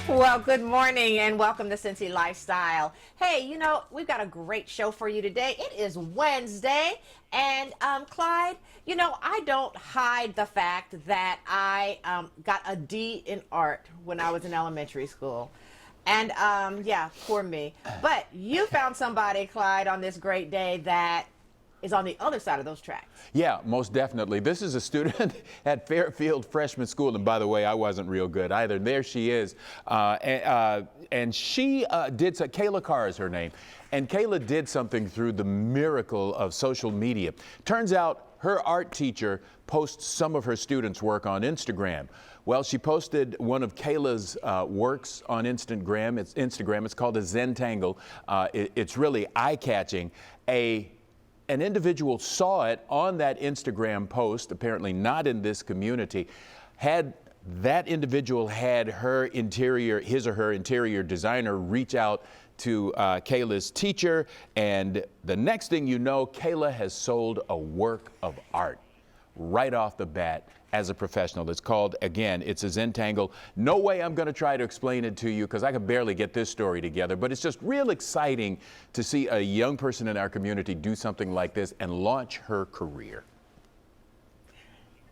Well, good morning and welcome to Cincy Lifestyle. Hey, we've got a great show for you today. It is Wednesday, and Clyde, I don't hide the fact that I got a D in art when I was in elementary school. And yeah, poor me. But you found somebody, Clyde, on this great day that is on the other side of those tracks. Yeah, most definitely. This is a student at Fairfield Freshman School, and by the way, I wasn't real good either. There she is, and she did so. Kayla Carr is her name, and Kayla did something through the miracle of social media. Turns out her art teacher posts some of her students' work on Instagram. Well, she posted one of Kayla's works on Instagram. It's called a Zentangle. It's really eye-catching. An individual saw it on that Instagram post, apparently not in this community. That individual had his or her interior designer reach out to Kayla's teacher, and the next thing you know, Kayla has sold a work of art right off the bat as a professional. It's called, again, it's a Zentangle. No way I'm going to try to explain it to you because I could barely get this story together, but it's just real exciting to see a young person in our community do something like this and launch her career.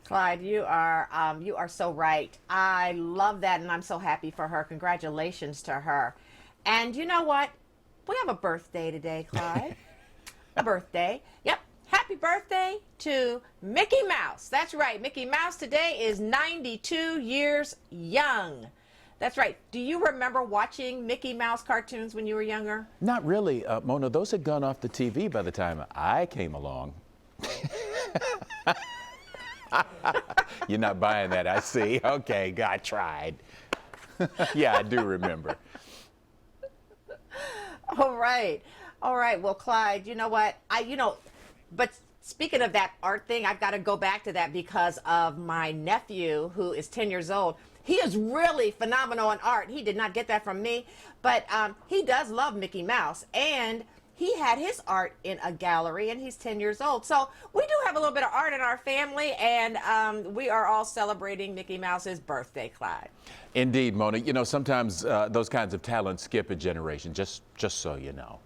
Clyde, you are so right. I love that, and I'm so happy for her. Congratulations to her. And you know what? We have a birthday today, Clyde. A birthday. Yep. Happy birthday to Mickey Mouse. That's right. Mickey Mouse today is 92 years young. That's right. Do you remember watching Mickey Mouse cartoons when you were younger? Not really, Mona. Those had gone off the TV by the time I came along. You're not buying that, I see. Okay, I tried. Yeah, I do remember. All right. All right. Well, Clyde, you know what? But speaking of that art thing, I've got to go back to that because of my nephew who is 10 years old. He is really phenomenal in art. He did not get that from me, but he does love Mickey Mouse, and he had his art in a gallery, and he's 10 years old. So we do have a little bit of art in our family, and we are all celebrating Mickey Mouse's birthday, Clyde. Indeed, Mona. Sometimes those kinds of talents skip a generation, just so you know.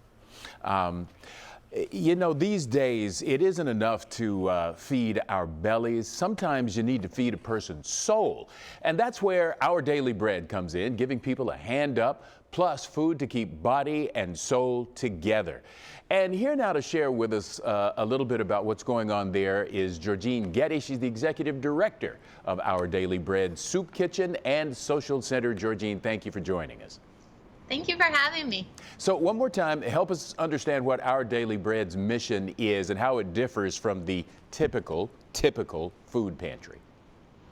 These days, it isn't enough to feed our bellies. Sometimes you need to feed a person's soul. And that's where Our Daily Bread comes in, giving people a hand up, plus food to keep body and soul together. And here now to share with us a little bit about what's going on there is Georgine Getty. She's the executive director of Our Daily Bread Soup Kitchen and Social Center. Georgine, thank you for joining us. Thank you for having me. So one more time, help us understand what Our Daily Bread's mission is and how it differs from the typical food pantry.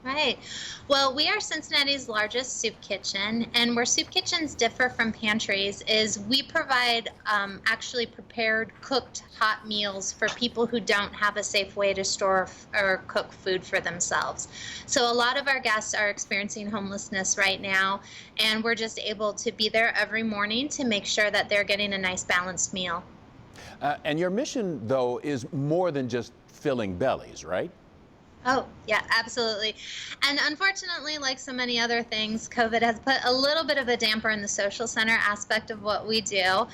Right. Well, we are Cincinnati's largest soup kitchen, and where soup kitchens differ from pantries is we provide actually prepared, cooked, hot meals for people who don't have a safe way to store or cook food for themselves. So a lot of our guests are experiencing homelessness right now, and we're just able to be there every morning to make sure that they're getting a nice balanced meal. And your mission, though, is more than just filling bellies, right? Oh, yeah, absolutely. And unfortunately, like so many other things, COVID has put a little bit of a damper in the social center aspect of what we do.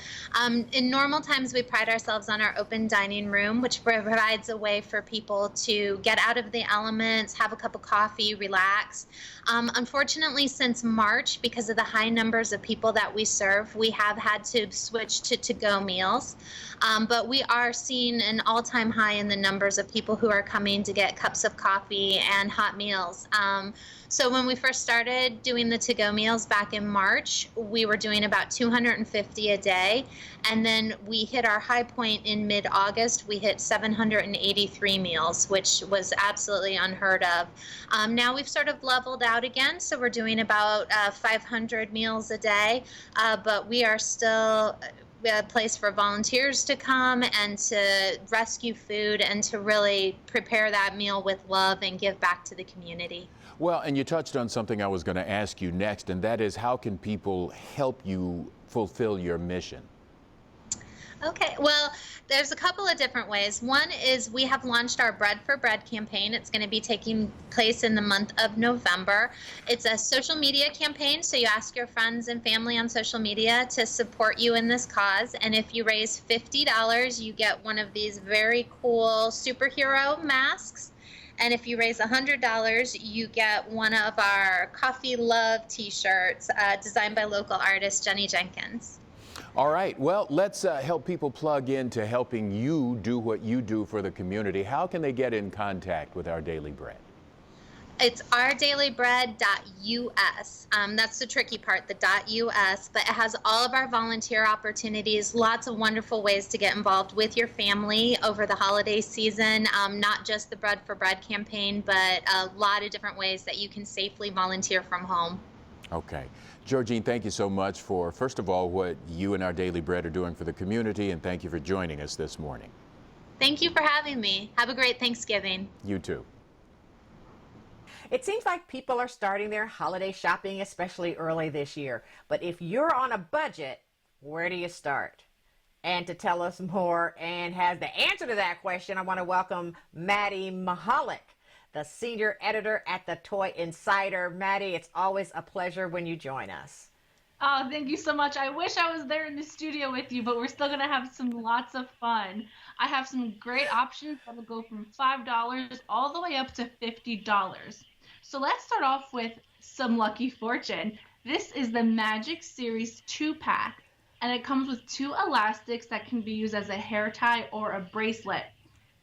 In normal times, we pride ourselves on our open dining room, which provides a way for people to get out of the elements, have a cup of coffee, relax. Unfortunately, since March, because of the high numbers of people that we serve, we have had to switch to to-go meals. But we are seeing an all-time high in the numbers of people who are coming to get cups of coffee and hot meals. So when we first started doing the to-go meals back in March, we were doing about 250 a day. And then we hit our high point in mid-August. We hit 783 meals, which was absolutely unheard of. Now we've sort of leveled out again. So we're doing about 500 meals a day, but we are still a place for volunteers to come and to rescue food and to really prepare that meal with love and give back to the community. Well, and you touched on something I was going to ask you next, and that is how can people help you fulfill your mission? Okay, well, there's a couple of different ways. One is we have launched our Bread for Bread campaign. It's going to be taking place in the month of November. It's a social media campaign, so you ask your friends and family on social media to support you in this cause. And if you raise $50, you get one of these very cool superhero masks. And if you raise $100, you get one of our Coffee Love t-shirts designed by local artist Jenny Jenkins. All right, well, let's help people plug into helping you do what you do for the community. How can they get in contact with Our Daily Bread? It's ourdailybread.us. That's the tricky part, the .us, but it has all of our volunteer opportunities, lots of wonderful ways to get involved with your family over the holiday season, not just the Bread for Bread campaign, but a lot of different ways that you can safely volunteer from home. Okay. Georgine, thank you so much for, first of all, what you and Our Daily Bread are doing for the community, and thank you for joining us this morning. Thank you for having me. Have a great Thanksgiving. You too. It seems like people are starting their holiday shopping, especially early this year. But if you're on a budget, where do you start? And to tell us more and has the answer to that question, I want to welcome Maddie Mahalik, the senior editor at the Toy Insider. Maddie, it's always a pleasure when you join us. Oh, thank you so much. I wish I was there in the studio with you, but we're still going to have lots of fun. I have some great options that will go from $5 all the way up to $50. So let's start off with some Lucky Fortune. This is the Magic Series 2-pack, and it comes with 2 elastics that can be used as a hair tie or a bracelet.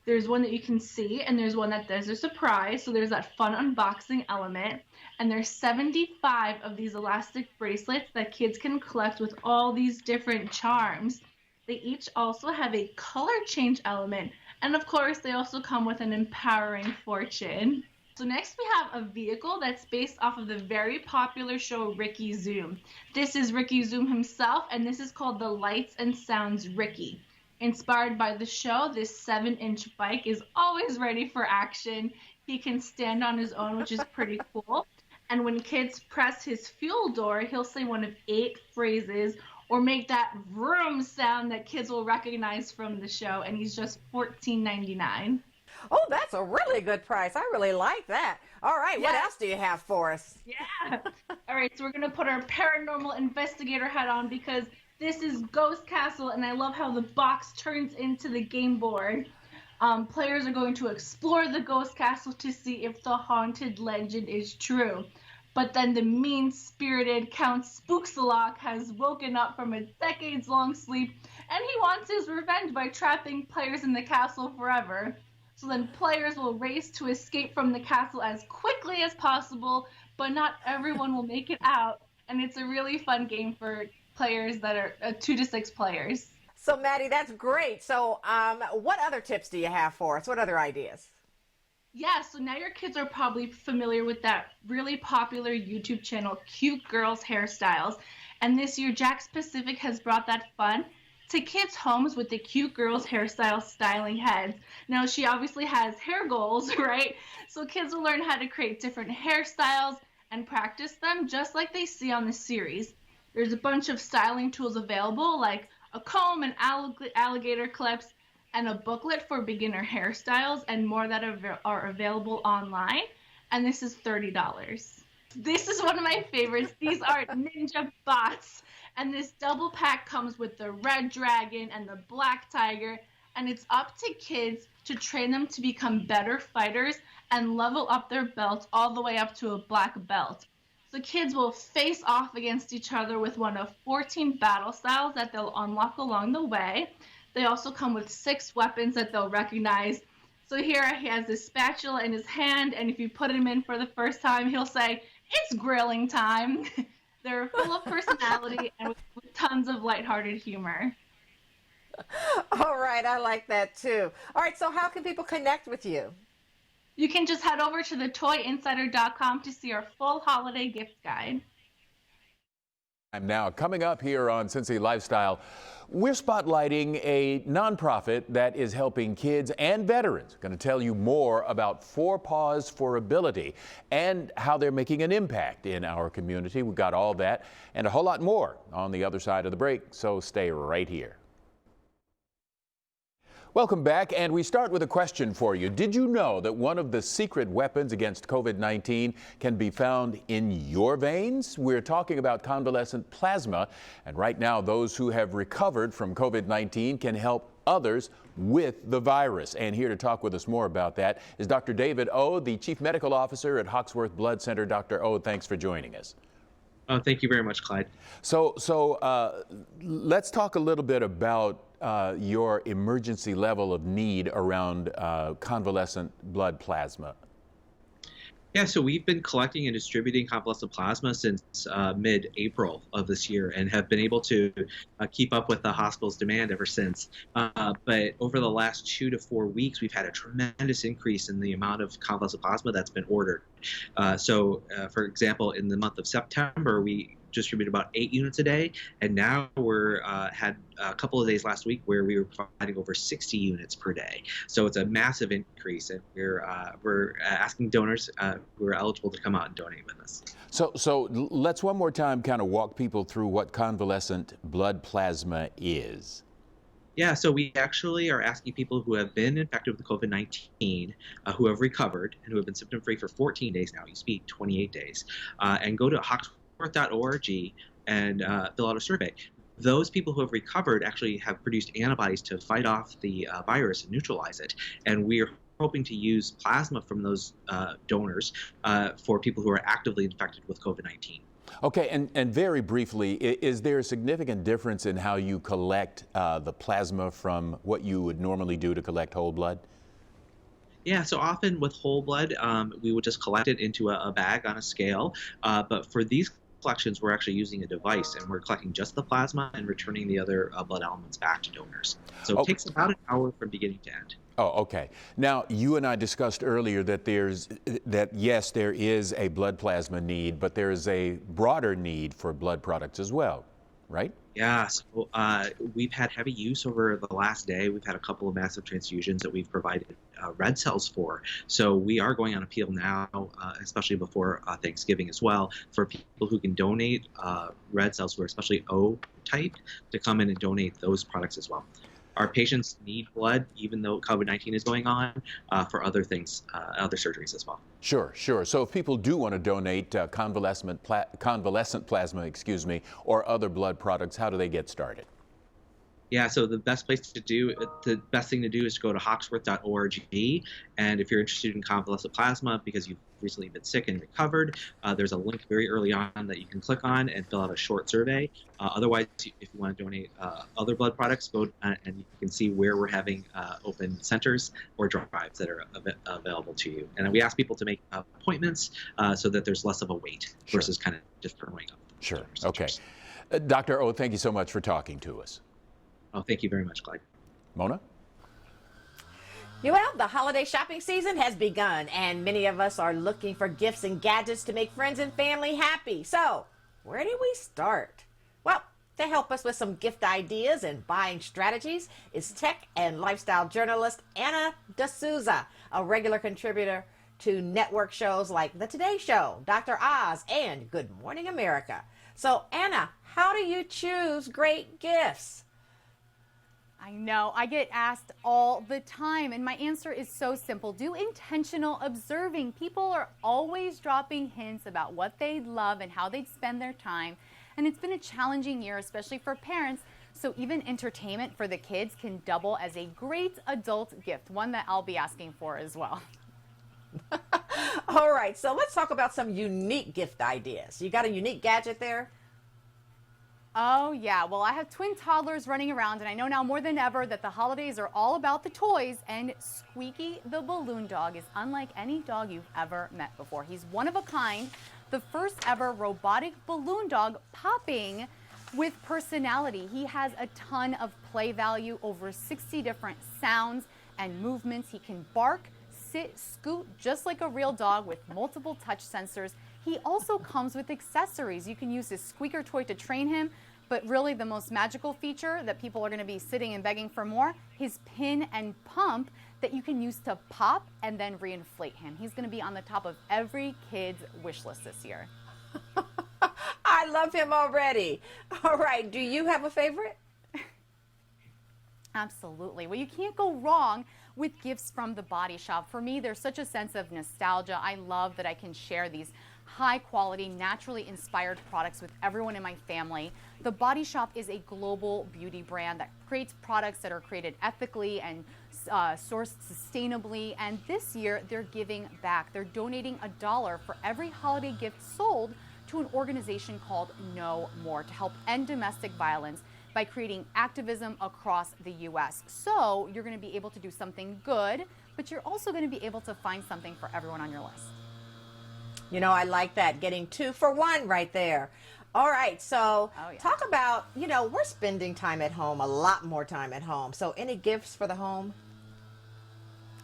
There's one that you can see, and there's one that there's a surprise, so there's that fun unboxing element. And there's 75 of these elastic bracelets that kids can collect with all these different charms. They each also have a color change element, and of course, they also come with an empowering fortune. So next we have a vehicle that's based off of the very popular show Ricky Zoom. This is Ricky Zoom himself, and this is called the Lights and Sounds Ricky. Inspired by the show, this 7-inch bike is always ready for action. He can stand on his own, which is pretty cool. And when kids press his fuel door, he'll say one of 8 phrases or make that vroom sound that kids will recognize from the show, and he's just $14.99. Oh, that's a really good price. I really like that. All right, Yeah. What else do you have for us? Yeah. All right, so we're going to put our paranormal investigator hat on because this is Ghost Castle, and I love how the box turns into the game board. Players are going to explore the Ghost Castle to see if the haunted legend is true. But then the mean-spirited Count Spooksalok has woken up from a decades-long sleep, and he wants his revenge by trapping players in the castle forever. So then players will race to escape from the castle as quickly as possible, but not everyone will make it out. And it's a really fun game for players that are 2 to 6 players. So, Maddie, that's great. So, what other tips do you have for us? What other ideas? Yeah, so now your kids are probably familiar with that really popular YouTube channel, Cute Girls Hairstyles. And this year, Jax Pacific has brought that fun to kids' homes with the Cute Girls Hairstyle styling heads. Now, she obviously has hair goals, right? So kids will learn how to create different hairstyles and practice them just like they see on the series. There's a bunch of styling tools available, like a comb and alligator clips, and a booklet for beginner hairstyles, and more that are available online. And this is $30. This is one of my favorites. These are ninja bots. And this double pack comes with the red dragon and the black tiger. And it's up to kids to train them to become better fighters and level up their belts all the way up to a black belt. So kids will face off against each other with one of 14 battle styles that they'll unlock along the way. They also come with 6 weapons that they'll recognize. So here he has this spatula in his hand, and if you put him in for the first time, he'll say, "It's grilling time." They're full of personality and with tons of lighthearted humor. All right, I like that too. All right, so how can people connect with you? You can just head over to thetoyinsider.com to see our full holiday gift guide. I'm now coming up here on Cincy Lifestyle. We're spotlighting a nonprofit that is helping kids and veterans. Going to tell you more about Paws For Ability and how they're making an impact in our community. We've got all that and a whole lot more on the other side of the break, so stay right here. Welcome back, and we start with a question for you. Did you know that one of the secret weapons against COVID-19 can be found in your veins? We're talking about convalescent plasma, and right now those who have recovered from COVID-19 can help others with the virus. And here to talk with us more about that is Dr. David O, the Chief Medical Officer at Hoxworth Blood Center. Dr. O, thanks for joining us. Oh, thank you very much, Clyde. So let's talk a little bit about your emergency level of need around convalescent blood plasma. Yeah, so we've been collecting and distributing convalescent plasma since mid-April of this year and have been able to keep up with the hospital's demand ever since. But over the last 2 to 4 weeks, we've had a tremendous increase in the amount of convalescent plasma that's been ordered. For example, in the month of September, we distributed about 8 units a day, and now we're had a couple of days last week where we were providing over 60 units per day. So it's a massive increase, and we're asking donors who are eligible to come out and donate with us. So let's one more time kind of walk people through what convalescent blood plasma is. Yeah, so we actually are asking people who have been infected with COVID-19, who have recovered and who have been symptom-free for 14 days now, used to be 28 days, and go to Hoxworth.org and fill out a survey. Those people who have recovered actually have produced antibodies to fight off the virus and neutralize it. And we are hoping to use plasma from those donors for people who are actively infected with COVID-19. Okay, and very briefly, is there a significant difference in how you collect the plasma from what you would normally do to collect whole blood? Yeah, so often with whole blood, we would just collect it into a bag on a scale. But for these collections, we're actually using a device, and we're collecting just the plasma and returning the other blood elements back to donors. So it takes about an hour from beginning to end. Oh, okay. Now, you and I discussed earlier that yes, there is a blood plasma need, but there is a broader need for blood products as well, right? Yeah, so we've had heavy use over the last day. We've had a couple of massive transfusions that we've provided red cells for. So we are going on appeal now, especially before Thanksgiving as well, for people who can donate red cells who are especially O type to come in and donate those products as well. Our patients need blood, even though COVID-19 is going on, for other things, other surgeries as well. Sure, sure. So if people do want to donate convalescent plasma, or other blood products, how do they get started? Yeah, so the best thing to do is to go to Hoxworth.org, and if you're interested in convalescent plasma because you've recently been sick and recovered, there's a link very early on that you can click on and fill out a short survey. Otherwise, if you want to donate other blood products, go and you can see where we're having open centers or drives that are available to you. And we ask people to make appointments so that there's less of a wait versus kind of just throwing up. Sure. Okay. Dr. O, thank you so much for talking to us. Oh, thank you very much, Clyde. Mona? Well, the holiday shopping season has begun, and many of us are looking for gifts and gadgets to make friends and family happy. So, where do we start? Well, to help us with some gift ideas and buying strategies is tech and lifestyle journalist Anna D'Souza, a regular contributor to network shows like The Today Show, Dr. Oz, and Good Morning America. So, Anna, how do you choose great gifts? I know, I get asked all the time, and my answer is so simple. Do intentional observing. People are always dropping hints about what they'd love and how they'd spend their time, and it's been a challenging year, especially for parents, so even entertainment for the kids can double as a great adult gift, one that I'll be asking for as well. All right, so let's talk about some unique gift ideas. You got a unique gadget there? Oh yeah, well I have twin toddlers running around, and I know now more than ever that the holidays are all about the toys, and Squeaky the balloon dog is unlike any dog you've ever met before. He's one of a kind, the first ever robotic balloon dog popping with personality. He has a ton of play value, over 60 different sounds and movements. He can bark, sit, scoot just like a real dog with multiple touch sensors. He also comes with accessories. You can use his squeaker toy to train him, but really the most magical feature that people are going to be sitting and begging for more, his pin and pump that you can use to pop and then reinflate him. He's going to be on the top of every kid's wish list this year. I love him already. All right, do you have a favorite? Absolutely. Well, you can't go wrong with gifts from the Body Shop. For me, there's such a sense of nostalgia. I love that I can share these high quality, naturally inspired products with everyone in my family. The Body Shop is a global beauty brand that creates products that are created ethically and sourced sustainably. And this year, they're giving back. They're donating $1 for every holiday gift sold to an organization called No More to help end domestic violence by creating activism across the U.S. So you're going to be able to do something good, but you're also going to be able to find something for everyone on your list. You know, I like that. Getting 2 for 1 right there. All right, so talk about, you know, we're spending time at home, a lot more time at home. So any gifts for the home?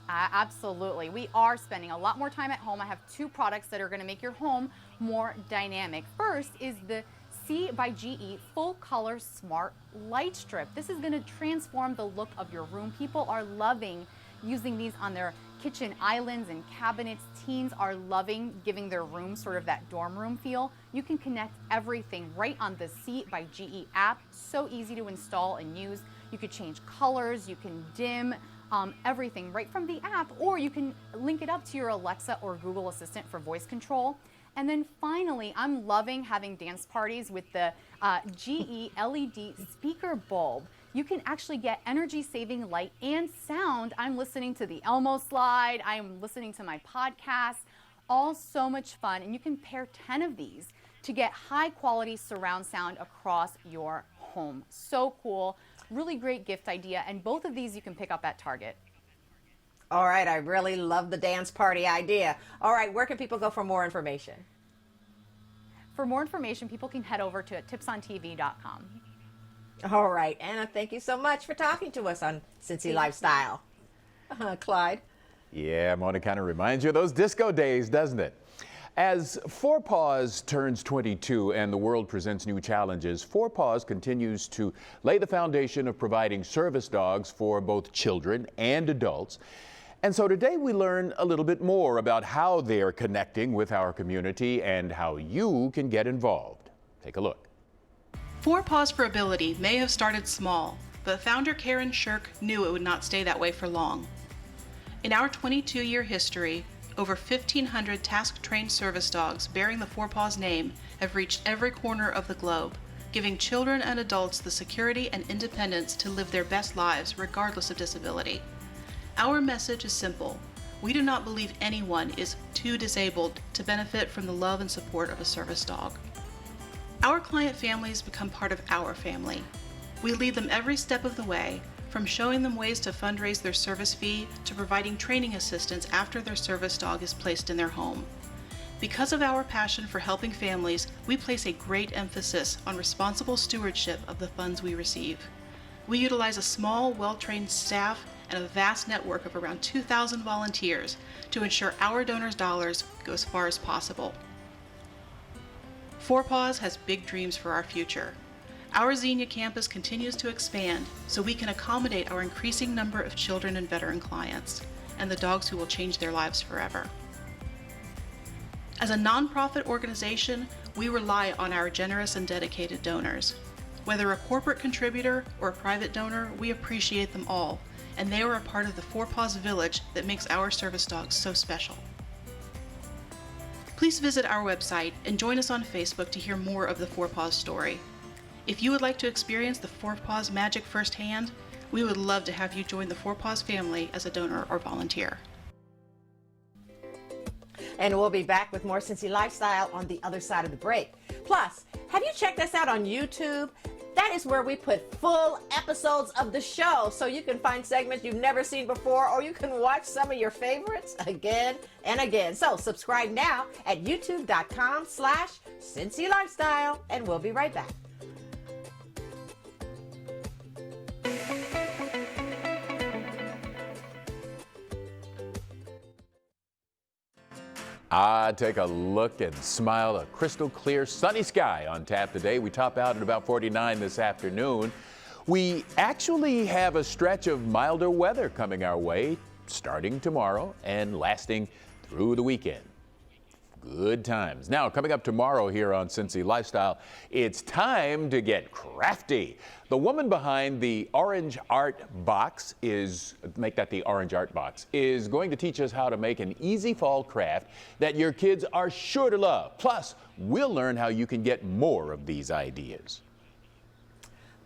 Absolutely. We are spending a lot more time at home. I have 2 products that are going to make your home more dynamic. First is the C by GE Full Color Smart Light Strip. This is going to transform the look of your room. People are loving using these on their kitchen islands and cabinets. Teens are loving giving their room sort of that dorm room feel. You can connect everything right on the C by GE app. So easy to install and use. You could change colors, you can dim everything right from the app, or you can link it up to your Alexa or Google Assistant for voice control. And then finally, I'm loving having dance parties with the GE LED speaker bulb. You can actually get energy saving light and sound. I'm listening to the Elmo slide. I'm listening to my podcast. All so much fun. And you can pair 10 of these to get high quality surround sound across your home. So cool. Really great gift idea. And both of these you can pick up at Target. All right, I really love the dance party idea. All right, where can people go for more information? For more information, people can head over to tipsontv.com. All right, Anna, thank you so much for talking to us on Cincy Lifestyle. Clyde? Yeah, Mona, kind of reminds you of those disco days, doesn't it? As Four Paws turns 22 and the world presents new challenges, Four Paws continues to lay the foundation of providing service dogs for both children and adults. And so today we learn a little bit more about how they're connecting with our community and how you can get involved. Take a look. Four Paws For Ability may have started small, but founder Karen Shirk knew it would not stay that way for long. In our 22-year history, over 1,500 task-trained service dogs bearing the Four Paws name have reached every corner of the globe, giving children and adults the security and independence to live their best lives regardless of disability. Our message is simple. We do not believe anyone is too disabled to benefit from the love and support of a service dog. Our client families become part of our family. We lead them every step of the way, from showing them ways to fundraise their service fee to providing training assistance after their service dog is placed in their home. Because of our passion for helping families, we place a great emphasis on responsible stewardship of the funds we receive. We utilize a small, well-trained staff and a vast network of around 2,000 volunteers to ensure our donors' dollars go as far as possible. Four Paws has big dreams for our future. Our Xenia campus continues to expand so we can accommodate our increasing number of children and veteran clients, and the dogs who will change their lives forever. As a nonprofit organization, we rely on our generous and dedicated donors. Whether a corporate contributor or a private donor, we appreciate them all, and they are a part of the Four Paws village that makes our service dogs so special. Please visit our website and join us on Facebook to hear more of the Four Paws story. If you would like to experience the Four Paws magic firsthand, we would love to have you join the Four Paws family as a donor or volunteer. And we'll be back with more Cincy Lifestyle on the other side of the break. Plus, have you checked us out on YouTube? That is where we put full episodes of the show, so you can find segments you've never seen before, or you can watch some of your favorites again and again. So subscribe now at youtube.com/Cincy Lifestyle, and we'll be right back. Take a look and smile. A crystal clear, sunny sky on tap today. We top out at about 49 this afternoon. We actually have a stretch of milder weather coming our way starting tomorrow and lasting through the weekend. Good times. Now, coming up tomorrow here on Cincy Lifestyle, it's time to get crafty. The woman behind the Orange Art Box is going to teach us how to make an easy fall craft that your kids are sure to love. Plus, we'll learn how you can get more of these ideas.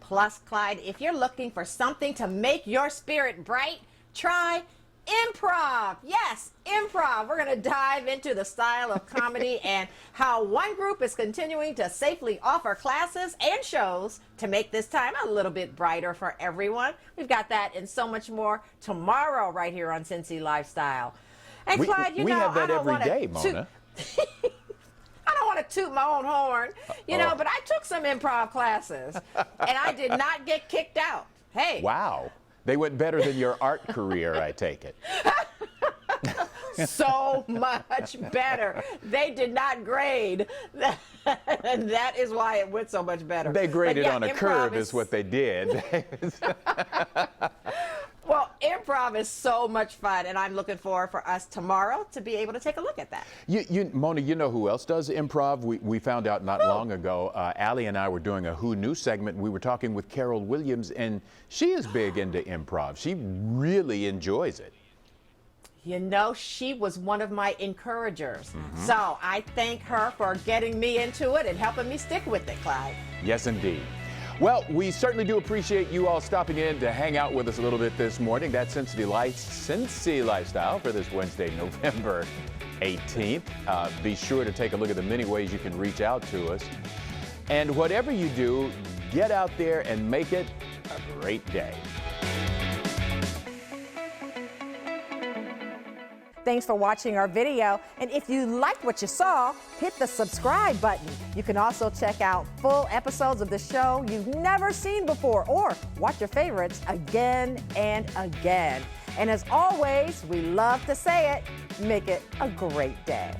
Plus, Clyde, if you're looking for something to make your spirit bright, try improv. Yes, improv. We're going to dive into the style of comedy and how one group is continuing to safely offer classes and shows to make this time a little bit brighter for everyone. We've got that and so much more tomorrow right here on Cincy Lifestyle. And Clyde, we have that every day, Mona. I don't want to toot my own horn, but I took some improv classes and I did not get kicked out. Hey. Wow. They went better than your art career, I take it. So much better. They did not grade. And that is why it went so much better. They graded on a curve is what they did. Well, improv is so much fun, and I'm looking forward for us tomorrow to be able to take a look at that. Mona, you know who else does improv? We found out not long ago. Allie and I were doing a Who Knew segment. We were talking with Carol Williams, and she is big into improv. She really enjoys it. She was one of my encouragers. So I thank her for getting me into it and helping me stick with it, Clyde. Yes, indeed. Well, we certainly do appreciate you all stopping in to hang out with us a little bit this morning. That's Cincy Lifestyle for this Wednesday, November 18th. Be sure to take a look at the many ways you can reach out to us. And whatever you do, get out there and make it a great day. Thanks for watching our video. And if you liked what you saw, hit the subscribe button. You can also check out full episodes of the show you've never seen before or watch your favorites again and again. And as always, we love to say it, make it a great day.